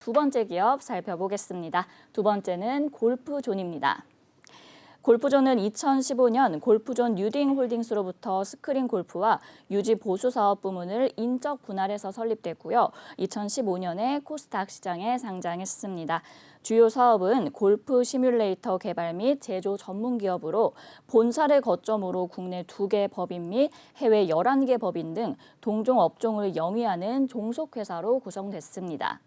두 번째 기업 살펴보겠습니다. 두 번째는 골프존입니다. 골프존은 2015년 골프존 뉴딩홀딩스로부터 스크린 골프와 유지 보수 사업 부문을 인적 분할해서 설립됐고요. 2015년에 코스닥 시장에 상장했습니다. 주요 사업은 골프 시뮬레이터 개발 및 제조 전문 기업으로 본사를 거점으로 국내 2개 법인 및 해외 11개 법인 등 동종 업종을 영위하는 종속회사로 구성됐습니다.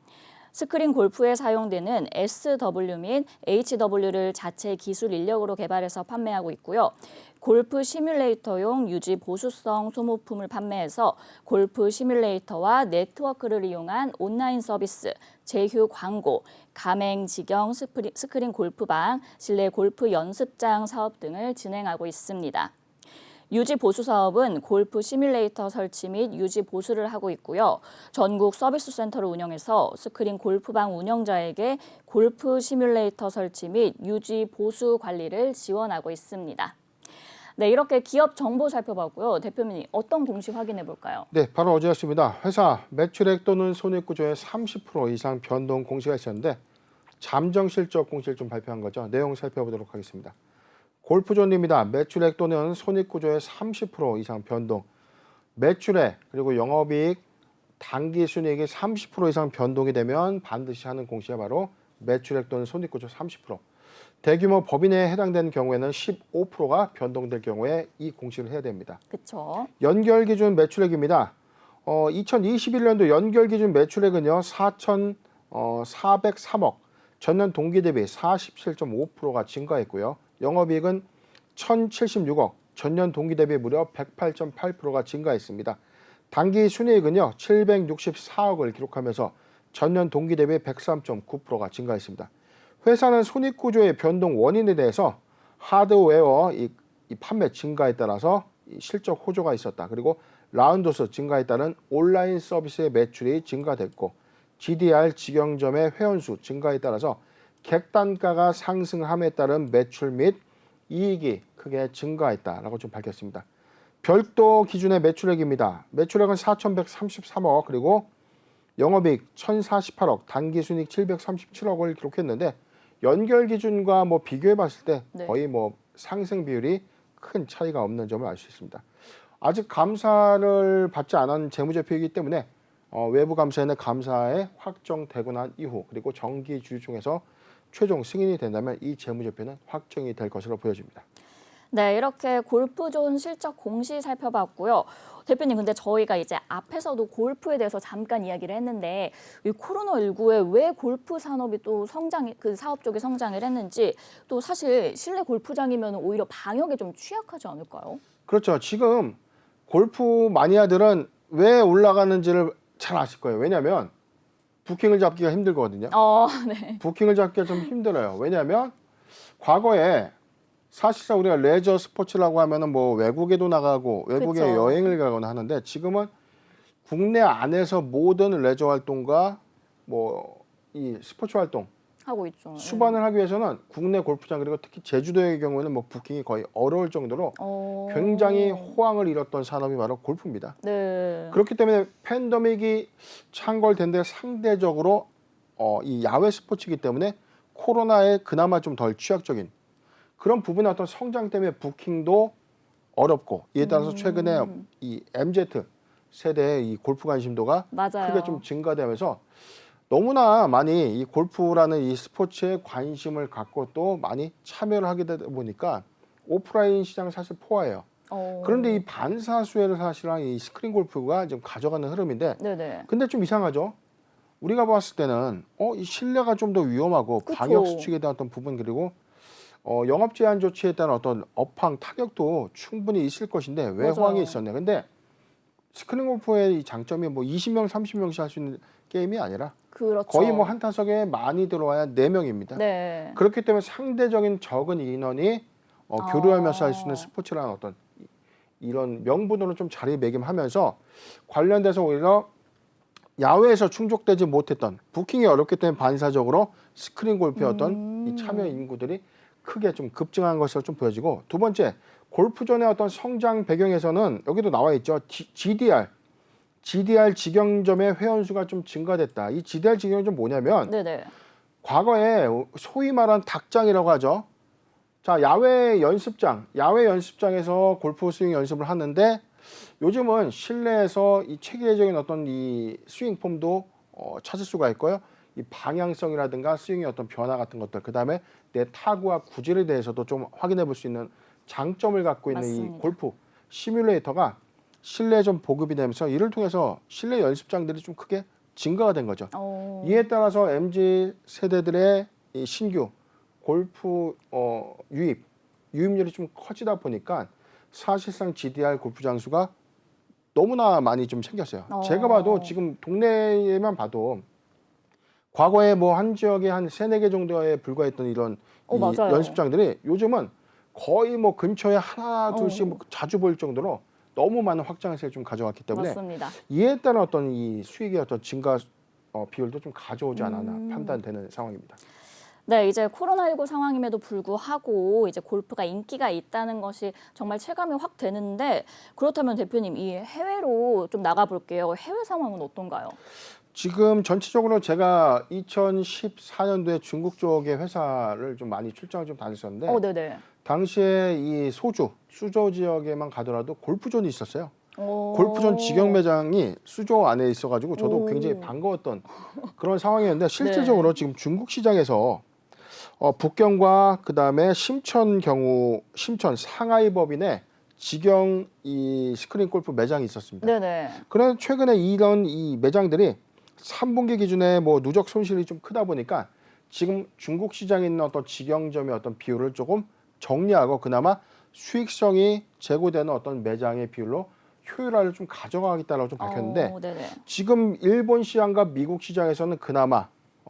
스크린 골프에 사용되는 SW 및 HW를 자체 기술 인력으로 개발해서 판매하고 있고요. 골프 시뮬레이터용 유지 보수성 소모품을 판매해서 골프 시뮬레이터와 네트워크를 이용한 온라인 서비스, 제휴 광고, 가맹 직영 스크린 골프방, 실내 골프 연습장 사업 등을 진행하고 있습니다. 유지 보수 사업은 골프 시뮬레이터 설치 및 유지 보수를 하고 있고요. 전국 서비스 센터를 운영해서 스크린 골프방 운영자에게 골프 시뮬레이터 설치 및 유지 보수 관리를 지원하고 있습니다. 네, 이렇게 기업 정보 살펴봤고요. 대표님, 어떤 공시 확인해 볼까요? 네, 바로 어제였습니다. 회사 매출액 또는 손익구조의 30% 이상 변동 공시가 있었는데 잠정 실적 공시를 좀 발표한 거죠. 내용 살펴보도록 하겠습니다. 골프존입니다. 매출액 또는 손익구조의 30% 이상 변동, 매출액 그리고 영업이익, 당기순이익이 30% 이상 변동이 되면 반드시 하는 공시가 바로 매출액 또는 손익구조 30%. 대규모 법인에 해당되는 경우에는 15%가 변동될 경우에 이 공시를 해야 됩니다. 그렇죠. 연결기준 매출액입니다. 2021년도 연결기준 매출액은요 4,403억, 전년 동기 대비 47.5%가 증가했고요. 영업이익은 1,076억, 전년 동기 대비 무려 108.8%가 증가했습니다. 당기 순이익은요 764억을 기록하면서 전년 동기 대비 103.9%가 증가했습니다. 회사는 손익구조의 변동 원인에 대해서 하드웨어 이 판매 증가에 따라서 실적 호조가 있었다. 그리고 라운드수 증가에 따른 온라인 서비스의 매출이 증가됐고 GDR 직영점의 회원수 증가에 따라서 객단가가 상승함에 따른 매출 및 이익이 크게 증가했다라고 좀 밝혔습니다. 별도 기준의 매출액입니다. 매출액은 4,133억 그리고 영업이익 1,048억, 당기순이익 737억을 기록했는데 연결 기준과 비교해 봤을 때 거의 상승 비율이 큰 차이가 없는 점을 알 수 있습니다. 아직 감사를 받지 않은 재무제표이기 때문에 외부 감사에는 감사에 확정되고 난 이후 그리고 정기 주주 중에서 최종 승인이 된다면 이 재무제표는 확정이 될 것으로 보여집니다. 네, 이렇게 골프존 실적 공시 살펴봤고요. 대표님, 근데 저희가 이제 앞에서도 골프에 대해서 잠깐 이야기를 했는데 이 코로나19에 왜 골프 산업이 또 사업 쪽이 성장을 했는지, 또 사실 실내 골프장이면 오히려 방역에 좀 취약하지 않을까요? 그렇죠. 지금 골프 마니아들은 왜 올라가는지를 잘 아실 거예요. 왜냐하면 부킹을 잡기가 힘들거든요. 네. 부킹을 잡기가 좀 힘들어요. 왜냐하면 과거에 사실상 우리가 레저 스포츠라고 하면은 외국에도 나가고 외국에 그쵸. 여행을 가거나 하는데 지금은 국내 안에서 모든 레저 활동과 이 스포츠 활동 하고 있죠. 수반을 하기 위해서는 국내 골프장 그리고 특히 제주도의 경우에는 부킹이 거의 어려울 정도로 굉장히 호황을 이뤘던 산업이 바로 골프입니다. 네. 그렇기 때문에 팬데믹이 창궐된 데 상대적으로 이 야외 스포츠이기 때문에 코로나에 그나마 좀 덜 취약적인 그런 부분의 어떤 성장 때문에 부킹도 어렵고 이에 따라서 최근에 이 MZ 세대의 이 골프 관심도가 맞아요. 크게 좀 증가되면서 너무나 많이 이 골프라는 이 스포츠에 관심을 갖고 또 많이 참여를 하게 되다 보니까 오프라인 시장은 사실 포화예요. 그런데 이 반사수혜를 사실은 이 스크린 골프가 좀 가져가는 흐름인데, 네네. 근데 좀 이상하죠. 우리가 봤을 때는 이 실내가 좀 더 위험하고 그쵸. 방역 수칙에 대한 어떤 부분 그리고 영업 제한 조치에 따른 어떤 업황 타격도 충분히 있을 것인데 왜 맞아요. 호황이 있었냐. 근데 스크린 골프의 이 장점이 20명, 30명씩 할 수 있는 게임이 아니라 그렇죠. 거의 한 타석에 많이 들어와야 4명입니다. 네. 그렇기 때문에 상대적인 적은 인원이 교류하면서 할 수 있는 스포츠라는 어떤 이런 명분으로 좀 자리매김하면서 관련돼서 오히려 야외에서 충족되지 못했던 부킹이 어렵기 때문에 반사적으로 스크린 골프의 어떤 이 참여 인구들이 크게 좀 급증한 것으로 좀 보여지고, 두 번째 골프존의 어떤 성장 배경에서는 여기도 나와 있죠. GDR GDR 직영점의 회원수가 좀 증가됐다. 이 GDR 직영점 뭐냐면 네네. 과거에 소위 말한 닭장이라고 하죠. 자, 야외 연습장에서 골프 스윙 연습을 하는데 요즘은 실내에서 이 체계적인 어떤 이 스윙 폼도 찾을 수가 있고요. 이 방향성이라든가 스윙의 어떤 변화 같은 것들, 그다음에 내 타구와 구질에 대해서도 좀 확인해 볼 수 있는 장점을 갖고 있는 맞습니다. 이 골프 시뮬레이터가 실내에 좀 보급이 되면서 이를 통해서 실내 연습장들이 좀 크게 증가가 된 거죠. 이에 따라서 MZ 세대들의 이 신규 골프 유입률이 좀 커지다 보니까 사실상 GDR 골프 장수가 너무나 많이 좀 생겼어요. 제가 봐도 지금 동네에만 봐도 과거에 뭐 한 지역에 한 3-4개 정도에 불과했던 이런 이 맞아요. 연습장들이 요즘은 거의 뭐 근처에 하나 둘씩 뭐 자주 보일 정도로 너무 많은 확장세를 좀 가져왔기 때문에 맞습니다. 이에 따른 어떤 이 수익의 어떤 증가 비율도 좀 가져오지 않았나 판단되는 상황입니다. 네, 이제 코로나19 상황임에도 불구하고 이제 골프가 인기가 있다는 것이 정말 체감이 확 되는데 그렇다면 대표님 이 해외로 좀 나가볼게요. 해외 상황은 어떤가요? 지금 전체적으로 제가 2014년도에 중국 쪽의 회사를 좀 많이 출장을 좀 다녔었는데 네네. 당시에 이 수조 지역에만 가더라도 골프존이 있었어요. 골프존 직영 매장이 수조 안에 있어가지고 저도 굉장히 반가웠던 그런 상황이었는데 실질적으로 네. 지금 중국 시장에서 북경과 그다음에 심천 상하이 법인의 직영 이 스크린 골프 매장이 있었습니다. 네네. 그런데 최근에 이런 이 매장들이 3분기 기준에 뭐 누적 손실이 좀 크다 보니까 지금 중국 시장에 있는 어떤 직영점의 어떤 비율을 조금 정리하고 그나마 수익성이 제고되는 어떤 매장의 비율로 효율화를 좀 가져가겠다라고 좀 밝혔는데 네네. 지금 일본 시장과 미국 시장에서는 그나마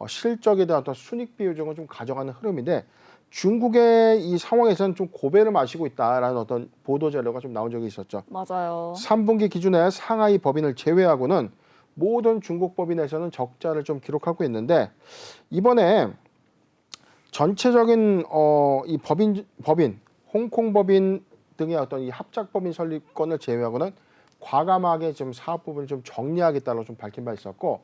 실적에 대한 어떤 순익 비율적으로 좀 가져가는 흐름인데 중국의 이 상황에서는 좀 고배를 마시고 있다라는 어떤 보도 자료가 좀 나온 적이 있었죠. 맞아요. 3분기 기준에 상하이 법인을 제외하고는 모든 중국 법인에서는 적자를 좀 기록하고 있는데 이번에 전체적인 이 법인 홍콩 법인 등의 어떤 이 합작 법인 설립권을 제외하고는 과감하게 좀 사업 부분을 좀 정리하겠다고 좀 밝힌 바 있었고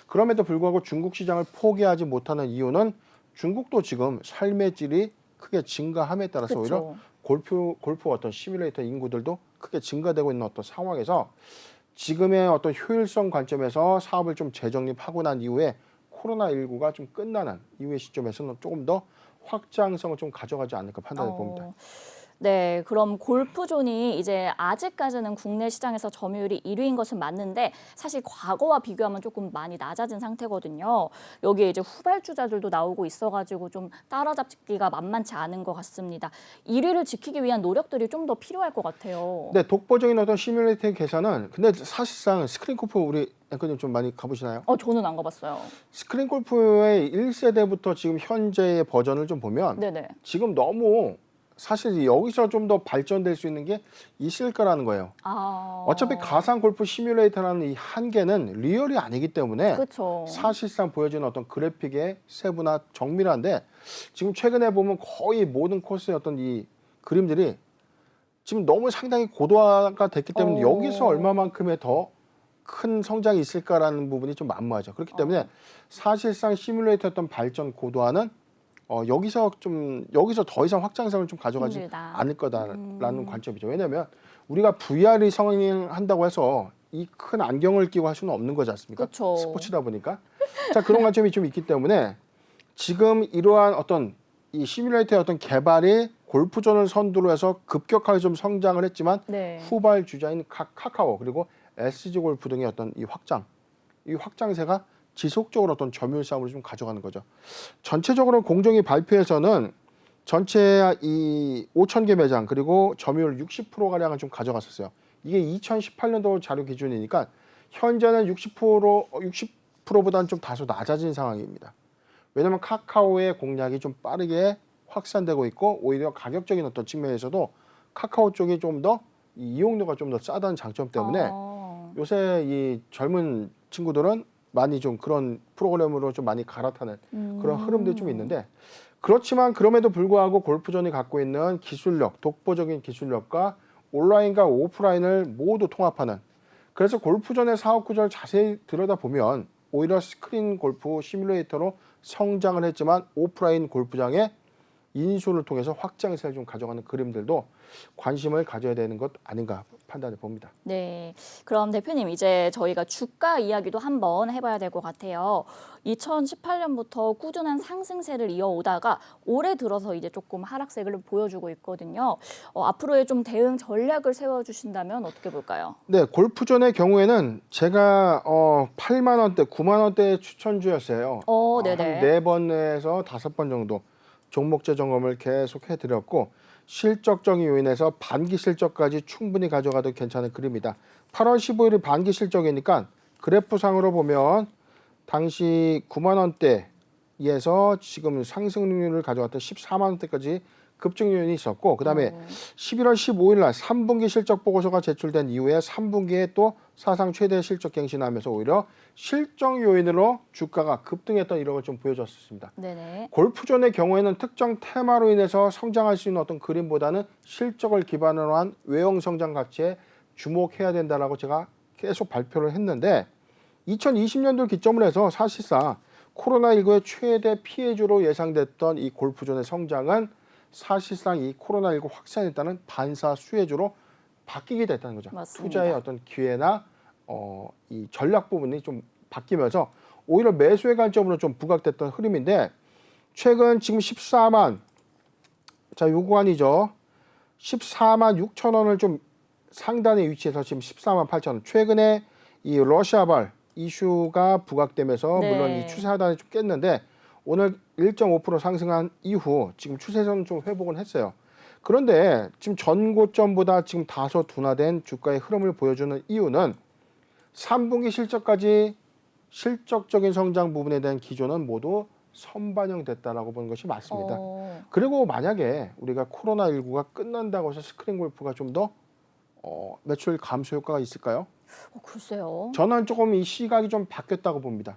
그럼에도 불구하고 중국 시장을 포기하지 못하는 이유는 중국도 지금 삶의 질이 크게 증가함에 따라서 오히려 골프 어떤 시뮬레이터 인구들도 크게 증가되고 있는 어떤 상황에서 지금의 어떤 효율성 관점에서 사업을 좀 재정립하고 난 이후에 코로나19가 좀 끝나는 이후의 시점에서는 조금 더 확장성을 좀 가져가지 않을까 판단해 봅니다. 네, 그럼 골프존이 이제 아직까지는 국내 시장에서 점유율이 1위인 것은 맞는데 사실 과거와 비교하면 조금 많이 낮아진 상태거든요. 여기에 이제 후발주자들도 나오고 있어가지고 좀 따라잡기가 만만치 않은 것 같습니다. 1위를 지키기 위한 노력들이 좀 더 필요할 것 같아요. 네, 독보적인 어떤 시뮬레이터 계산은 근데 사실상 스크린 골프 우리 앵커님 좀 많이 가보시나요? 저는 안 가봤어요. 스크린 골프의 1세대부터 지금 현재의 버전을 좀 보면 네네. 지금 너무 사실 여기서 좀 더 발전될 수 있는 게 있을까라는 거예요. 어차피 가상 골프 시뮬레이터라는 이 한계는 리얼이 아니기 때문에 그렇죠. 사실상 보여지는 어떤 그래픽의 세부나 정밀한데 지금 최근에 보면 거의 모든 코스의 어떤 이 그림들이 지금 너무 상당히 고도화가 됐기 때문에 여기서 얼마만큼의 더 큰 성장이 있을까라는 부분이 좀 만무하죠. 그렇기 때문에 사실상 시뮬레이터 어떤 발전 고도화는 여기서 더 이상 확장성을 좀 가져가지 힘들다. 않을 거다라는 관점이죠. 왜냐하면 우리가 VR이 성행한다고 해서 이 큰 안경을 끼고 할 수는 없는 거지 않습니까? 그쵸. 스포츠다 보니까. 자, 그런 관점이 좀 있기 때문에 지금 이러한 어떤 이 시뮬레이터의 어떤 개발이 골프존을 선두로 해서 급격하게 좀 성장을 했지만 네. 후발 주자인 카카오 그리고 SG 골프 등의 어떤 이 확장세가 지속적으로 어떤 점유율 싸움을 좀 가져가는 거죠. 전체적으로 공정위 발표에서는 전체 이 5,000개 매장 그리고 점유율 60%가량을 좀 가져갔었어요. 이게 2018년도 자료 기준이니까 현재는 60%보다는 좀 다소 낮아진 상황입니다. 왜냐하면 카카오의 공략이 좀 빠르게 확산되고 있고 오히려 가격적인 어떤 측면에서도 카카오 쪽이 좀 더 이용료가 좀 더 싸다는 장점 때문에 요새 이 젊은 친구들은 많이 좀 그런 프로그램으로 좀 많이 갈아타는 그런 흐름들이 좀 있는데 그렇지만 그럼에도 불구하고 골프존이 갖고 있는 기술력, 독보적인 기술력과 온라인과 오프라인을 모두 통합하는 그래서 골프존의 사업 구조를 자세히 들여다보면 오히려 스크린 골프 시뮬레이터로 성장을 했지만 오프라인 골프장의 인수를 통해서 확장세를 좀 가져가는 그림들도 관심을 가져야 되는 것 아닌가 판단해 봅니다. 네, 그럼 대표님 이제 저희가 주가 이야기도 한번 해봐야 될 것 같아요. 2018년부터 꾸준한 상승세를 이어오다가 올해 들어서 이제 조금 하락세를 보여주고 있거든요. 앞으로의 좀 대응 전략을 세워주신다면 어떻게 볼까요? 네, 골프존의 경우에는 제가 8만 원대, 9만 원대 추천주였어요. 한 네네. 4번에서 5번 정도 종목제 점검을 계속 해드렸고 실적적인 요인에서 반기 실적까지 충분히 가져가도 괜찮은 그림이다. 8월 15일이 반기 실적이니까 그래프상으로 보면 당시 9만 원대에서 지금 상승률을 가져갔던 14만 원대까지 급증 요인이 있었고 그다음에 11월 15일 날 3분기 실적 보고서가 제출된 이후에 3분기에 또 사상 최대 실적 갱신하면서 오히려 실적 요인으로 주가가 급등했던 이력을 좀 보여줬습니다. 네네. 골프존의 경우에는 특정 테마로 인해서 성장할 수 있는 어떤 그림보다는 실적을 기반으로 한 외형 성장 가치에 주목해야 된다라고 제가 계속 발표를 했는데 2020년도 기점으로 해서 사실상 코로나19의 최대 피해주로 예상됐던 이 골프존의 성장은 사실상 이 코로나19 확산에 따른 반사 수혜주로 바뀌게 됐다는 거죠. 맞습니다. 투자의 어떤 기회나 이 전략 부분이 좀 바뀌면서 오히려 매수의 관점으로 좀 부각됐던 흐름인데 최근 지금 14만 자 요 구간이죠. 14만 6천 원을 좀 상단에 위치해서 지금 14만 8천 원. 최근에 이 러시아발 이슈가 부각되면서 네. 물론 이 추세 하단이 좀 깼는데 오늘 1.5% 상승한 이후 지금 추세선 좀 회복은 했어요. 그런데 지금 전고점보다 지금 다소 둔화된 주가의 흐름을 보여주는 이유는 3분기 실적까지 실적적인 성장 부분에 대한 기조는 모두 선반영됐다라고 보는 것이 맞습니다. 그리고 만약에 우리가 코로나19가 끝난다고 해서 스크린 골프가 좀 더 매출 감소 효과가 있을까요? 글쎄요. 저는 조금 이 시각이 좀 바뀌었다고 봅니다.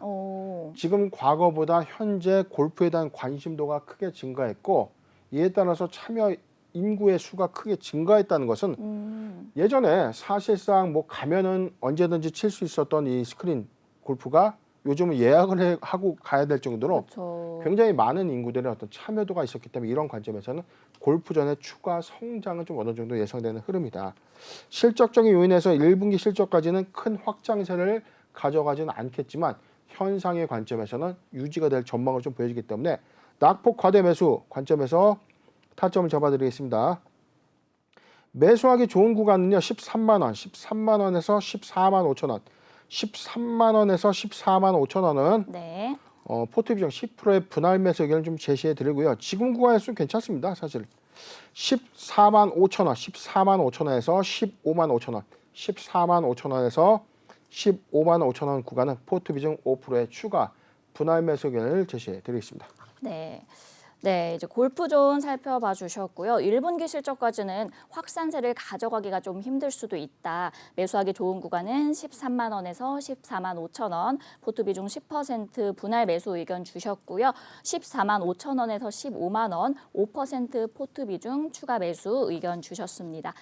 지금 과거보다 현재 골프에 대한 관심도가 크게 증가했고 이에 따라서 참여 인구의 수가 크게 증가했다는 것은 예전에 사실상 뭐 가면은 언제든지 칠 수 있었던 이 스크린 골프가 요즘은 예약을 하고 가야 될 정도로 그렇죠. 굉장히 많은 인구들의 어떤 참여도가 있었기 때문에 이런 관점에서는 골프전의 추가 성장은 좀 어느 정도 예상되는 흐름이다. 실적적인 요인에서 1분기 실적까지는 큰 확장세를 가져가지는 않겠지만 현상의 관점에서는 유지가 될 전망을 좀 보여주기 때문에 낙폭 과대 매수 관점에서 타점을 잡아드리겠습니다. 매수하기 좋은 구간은요. 13만 원, 13만 원에서 14만 5천 원, 13만 원에서 14만 5천 원은 네. 포트 비중 10%의 분할 매수 의견을 좀 제시해 드리고요. 지금 구간에서는 괜찮습니다. 사실 14만 5천 원, 14만 5천 원에서 15만 5천 원, 14만 5천 원에서 15만 5천 원 구간은 포트 비중 5%의 추가 분할 매수 의견을 제시해 드리겠습니다. 네. 네, 이제 골프존 살펴봐 주셨고요. 1분기 실적까지는 확산세를 가져가기가 좀 힘들 수도 있다. 매수하기 좋은 구간은 13만 원에서 14만 5천 원, 포트 비중 10% 분할 매수 의견 주셨고요. 14만 5천 원에서 15만 원, 5% 포트 비중 추가 매수 의견 주셨습니다.